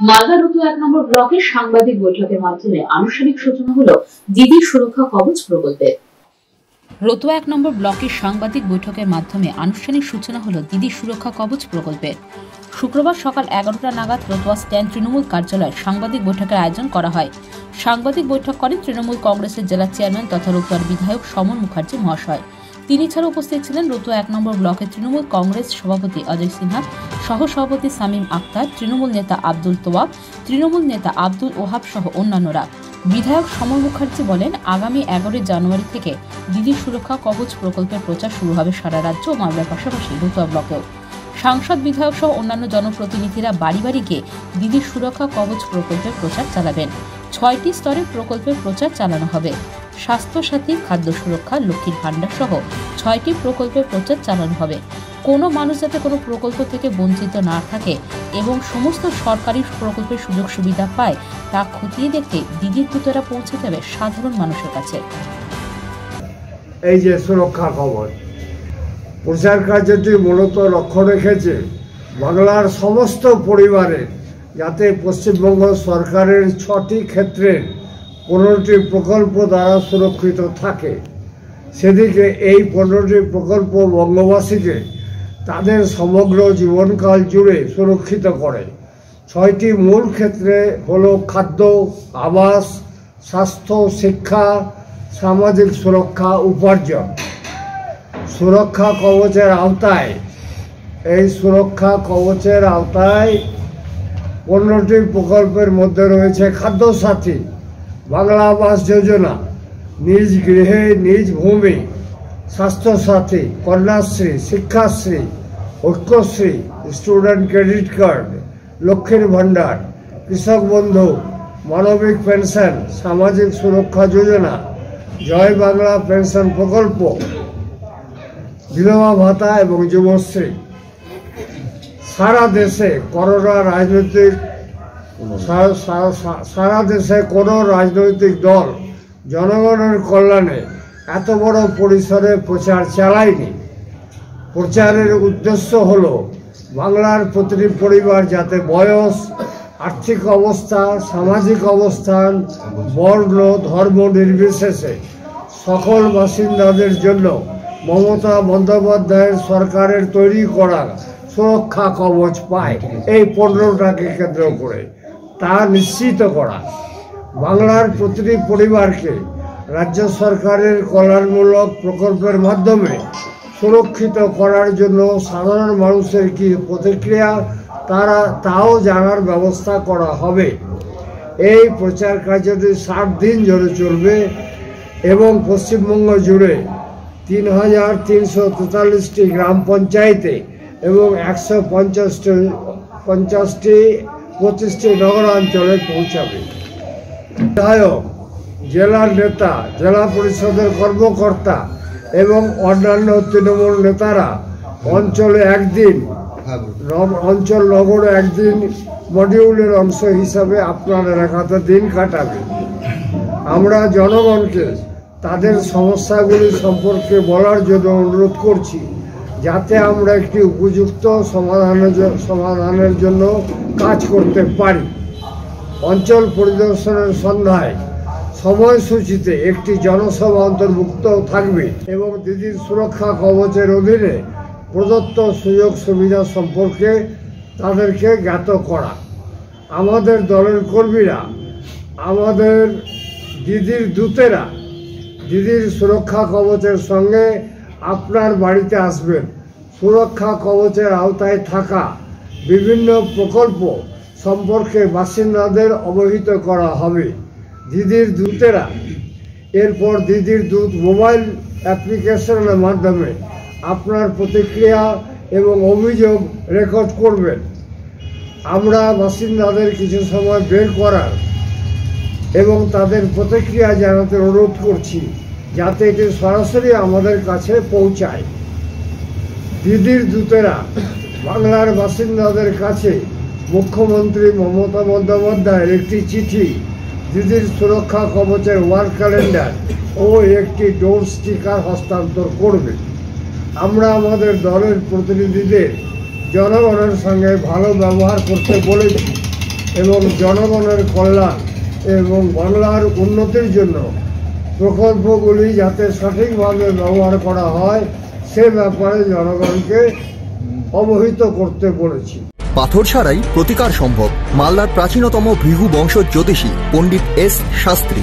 মালদা রুতু 1 নম্বর ব্লকের সাংবাদিক বৈঠকের মাধ্যমে আনুষ্ঠানিক সূচনা হলো দিদি সুরক্ষা কবচ প্রকল্পের। রুতু 1 নম্বর ব্লকের সাংবাদিক বৈঠকের মাধ্যমে আনুষ্ঠানিক সূচনা হলো দিদি সুরক্ষা কবচ প্রকল্পের। শুক্রবার সকাল 11টা নাগাদ রতুয়া স্ট্যান্ড তৃণমূল কার্যালয়ে সাংবাদিক বৈঠকের আয়োজন করা হয়। সাংবাদিক বৈঠক করেন তৃণমূল কংগ্রেসের জেলা চেয়ারম্যান তথা রতুয়ার বিধায়ক সমন মুখার্জি মহাশয়। তিনি ছাড়া উপস্থিত ছিলেন রতুয়া 1 নম্বর ব্লকের তৃণমূল কংগ্রেস সভাপতি অজয় সিনহা, সহসভাপতি সামিম আক্তার, তৃণমূল নেতা আব্দুল তোয়াব, তৃণমূল নেতা আব্দুল ওহাব সহ অন্যান্যরা। বিধায়ক সমর মুখার্জি বলেন, আগামী 11 জানুয়ারি থেকে দিদি সুরক্ষা কবচ প্রকল্পের প্রচার শুরু হবে সারা রাজ্য ও মালদার পাশাপাশি রতুয়া ব্লকেও। সাংসদ, বিধায়ক সহ অন্যান্য জনপ্রতিনিধিরা বাড়ি বাড়ি গিয়ে দিদি সুরক্ষা কবচ প্রকল্পের প্রচার চালাবেন। 6টি স্তরে প্রকল্পের প্রচার চালানো হবে। স্বাস্থ্য সাথী, খাদ্য সুরক্ষা, লক্ষ্মীর ভাণ্ডার সহ 6টি প্রকল্পের প্রচার চালানো হবে। কোনো মানুষ যাতে কোনো প্রকল্প থেকে বঞ্চিত না থাকে এবং সমস্ত সরকারি প্রকল্পের সুযোগ সুবিধা পায় তা খতিয়ে দেখতে দিদির দূতেরা পৌঁছে যাবে সাধারণ মানুষের কাছে। এই যে সুরক্ষা কবচ প্রচার কার্যটি মূলত লক্ষ্য রেখেছে বাংলার সমস্ত পরিবারের যাতে পশ্চিমবঙ্গ সরকারের 6টি ক্ষেত্রের 15টি প্রকল্প দ্বারা সুরক্ষিত থাকে। সেদিকে এই 15টি প্রকল্প বঙ্গবাসীকে তাদের সমগ্র জীবনকাল জুড়ে সুরক্ষিত করে। 6টি মূল ক্ষেত্রে হলো খাদ্য, আবাস, স্বাস্থ্য, শিক্ষা, সামাজিক সুরক্ষা, উপার্জন। সুরক্ষা কবচের আওতায় এই সুরক্ষা কবচের আওতায় 15টি প্রকল্পের মধ্যে রয়েছে খাদ্য সাথী, বাংলা আবাস যোজনা, নিজ গৃহে নিজ ভূমি, স্বাস্থ্য সাথী, Kanyashree, Shikshashree, Aikyashree, student credit card, লক্ষ্মীর ভাণ্ডার, কৃষক বন্ধু, মানবিক পেনশন, সামাজিক সুরক্ষা যোজনা, জয় বাংলা পেনশন প্রকল্প, বিধবা ভাতা এবং যুবশ্রী। সারা দেশে কোনো রাজনৈতিক দল জনগণের কল্যাণে এত বড় পরিসরে প্রচার চালায়নি। প্রচারের উদ্দেশ্য হলো বাংলার প্রতিটি পরিবার যাতে বয়স, আর্থিক অবস্থা, সামাজিক অবস্থান, বর্ণ, ধর্ম নির্বিশেষে সকল বাসিন্দাদের জন্য মমতা বন্দ্যোপাধ্যায়ের সরকারের তৈরি করা সুরক্ষা কবচ পায়। এই 15টাকে কেন্দ্র করে তা নিশ্চিত করা। বাংলার প্রতিটি পরিবারকে রাজ্য সরকারের কল্যাণমূলক প্রকল্পের মাধ্যমে সুরক্ষিত করার জন্য সাধারণ মানুষের কি প্রতিক্রিয়া তাও জানার ব্যবস্থা করা হবে। এই প্রচার কার্যটি 60 দিন ধরে চলবে এবং পশ্চিমবঙ্গ জুড়ে 3343টি গ্রাম পঞ্চায়েতে এবং 125টি নগরাঞ্চলে পৌঁছাবে। বিধায়ক, জেলার নেতা, জেলা পরিষদের কর্মকর্তা এবং অন্যান্য তৃণমূল নেতারা অঞ্চলে একদিন, অঞ্চল নগরে একদিন মডিউলের অংশ হিসাবে আপনার এলাকাতে দিন কাটাবে। আমরা জনগণকে তাদের সমস্যাগুলি সম্পর্কে বলার জন্য অনুরোধ করছি যাতে আমরা একটি উপযুক্ত সমাধানের জন্য কাজ করতে পারি। অঞ্চল পরিদর্শনের সন্ধ্যায় সময়সূচিতে একটি জনসভা অন্তর্ভুক্ত থাকবে এবং দিদির সুরক্ষা কবচের অধীনে প্রদত্ত সুযোগ সুবিধা সম্পর্কে তাদেরকে জ্ঞাত করা। আমাদের দলের কর্মীরা, আমাদের দিদির দূতেরা দিদির সুরক্ষা কবচের সঙ্গে আপনার বাড়িতে আসবেন। সুরক্ষা কবচের আওতায় থাকা বিভিন্ন প্রকল্প সম্পর্কে বাসিন্দাদের অবহিত করা হবে। দিদির দূতেরা এরপর দিদির দূত মোবাইল অ্যাপ্লিকেশনের মাধ্যমে আপনার প্রতিক্রিয়া এবং অভিযোগ রেকর্ড করবেন। আমরা বাসিন্দাদের কিছু সময় বের করার এবং তাদের প্রতিক্রিয়া জানাতে অনুরোধ করছি যাতে এটি সরাসরি আমাদের কাছে পৌঁছায়। দিদির দূতেরা বাংলার বাসিন্দাদের কাছে মুখ্যমন্ত্রী মমতা বন্দ্যোপাধ্যায়ের একটি চিঠি, দিদির সুরক্ষা কবচের ওয়ার্ক ক্যালেন্ডার ও একটি ডোর স্টিকার হস্তান্তর করবে। আমরা আমাদের দলের প্রতিনিধিদের জনগণের সঙ্গে ভালো ব্যবহার করতে বলেছি এবং জনগণের কল্যাণ এবং বাংলার উন্নতির জন্য প্রকল্পগুলি যাতে সঠিকভাবে ব্যবহার করা হয় সে ব্যাপারে জনগণকে অবহিত করতে বলেছি। পাথর ছাড়াই প্রতিকার সম্ভব। মালদার প্রাচীনতম ভৃগু বংশ জ্যোতিষী পণ্ডিত এস শাস্ত্রী।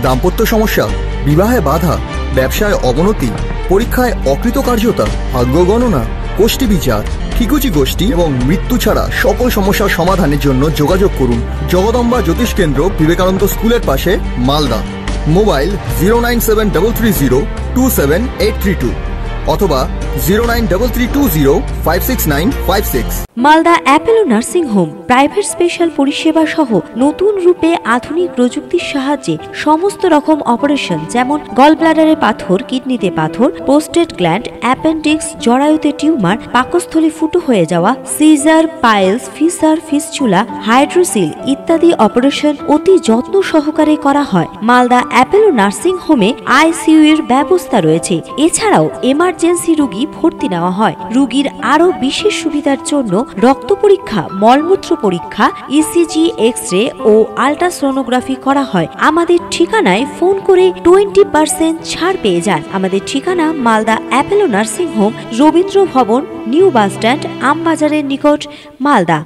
দাম্পত্য সমস্যা, বিবাহে বাধা, ব্যবসায় অবনতি, পরীক্ষায় অকৃতকার্যতা, ভাগ্য গণনা, গোষ্ঠী বিচার, ঠিকুচি গোষ্ঠী এবং মৃত্যু ছাড়া সকল সমস্যার সমাধানের জন্য যোগাযোগ করুন জগদম্বা জ্যোতিষ কেন্দ্র, বিবেকানন্দ স্কুলের পাশে, মালদা। মোবাইল 09730278332 অথবা 09332056956। Malda Apollo nursing home private special পরিষেবা সহ নতুন রূপে আধুনিক প্রযুক্তির সাহায্যে সমস্ত রকম অপারেশন, যেমন গলব্লাডারে পাথর, কিডনিতে পাথর, প্রোস্টেট গ্ল্যান্ড, অ্যাপেন্ডিক্স, জরায়ুতে টিউমার, পাকস্থলী ফুটো হয়ে যাওয়া, caesar, piles, fissure, fistula, hydrocele ইত্যাদি অপারেশন অতি যত্ন সহকারে করা হয়। মালদা অ্যাপেলো নার্সিং হোমে আইসিইউ এর ব্যবস্থা রয়েছে। এছাড়াও এমার্জেন্সি রোগী ভর্তি নেওয়া হয়। রোগীর আরও বিশেষ সুবিধার জন্য রক্ত পরীক্ষা, মলমূত্র পরীক্ষা, ইসিজি, এক্স-রে ও আল্ট্রাসোনোগ্রাফি করা হয়। আমাদের ঠিকানায় ফোন করে 20% ছাড় পেয়ে যান। আমাদের ঠিকানা Malda Apollo nursing home, Rabindra ভবন, নিউ বাস স্ট্যান্ড, আমবাজারের নিকট, মালদা।